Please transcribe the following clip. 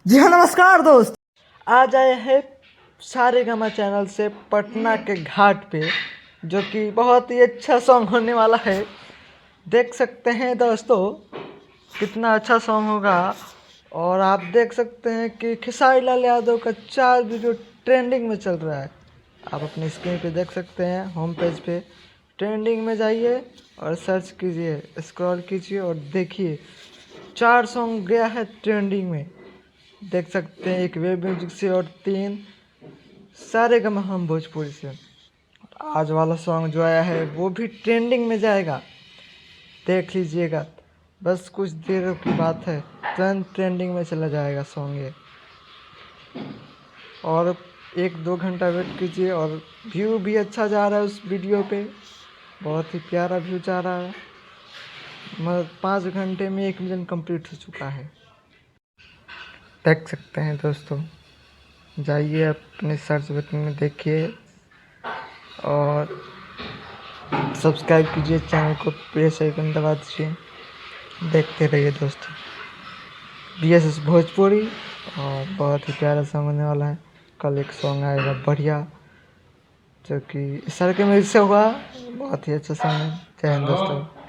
जी हाँ, नमस्कार दोस्त। आज आए हैं सारेगामा चैनल से पटना के घाट पे, जो कि बहुत ही अच्छा सॉन्ग होने वाला है। देख सकते हैं दोस्तों कितना अच्छा सॉन्ग होगा। और आप देख सकते हैं कि खेसारी लाल यादव का 4 वीडियो ट्रेंडिंग में चल रहा है। आप अपनी स्क्रीन पे देख सकते हैं, होम पेज पे ट्रेंडिंग में जाइए और सर्च कीजिए, स्क्रॉल कीजिए और देखिए 4 सॉन्ग गया है ट्रेंडिंग में। देख सकते हैं, एक वेब म्यूजिक से और 3 सारेगामा हम भोजपुरी से। आज वाला सॉन्ग जो आया है वो भी ट्रेंडिंग में जाएगा, देख लीजिएगा। बस कुछ देर की बात है, तुरंत ट्रेंडिंग में चला जाएगा सॉन्ग ये। और 1-2 घंटा वेट कीजिए। और व्यू भी अच्छा जा रहा है उस वीडियो पे, बहुत ही प्यारा व्यू जा रहा है। मतलब 5 घंटे में 1 मिलियन कंप्लीट हो चुका है। देख सकते हैं दोस्तों, जाइए अपने सर्च बटन में देखिए और सब्सक्राइब कीजिए चैनल को, प्रेस आइकन दबा दीजिए। देखते रहिए दोस्तों, BSS भोजपुरी। और बहुत ही प्यारा सॉन्ग होने वाला है। कल एक सॉन्ग आएगा बढ़िया, जो कि सर के म्यूजिक से होगा। बहुत ही अच्छा सॉन्ग है। जय हिंद दोस्तों।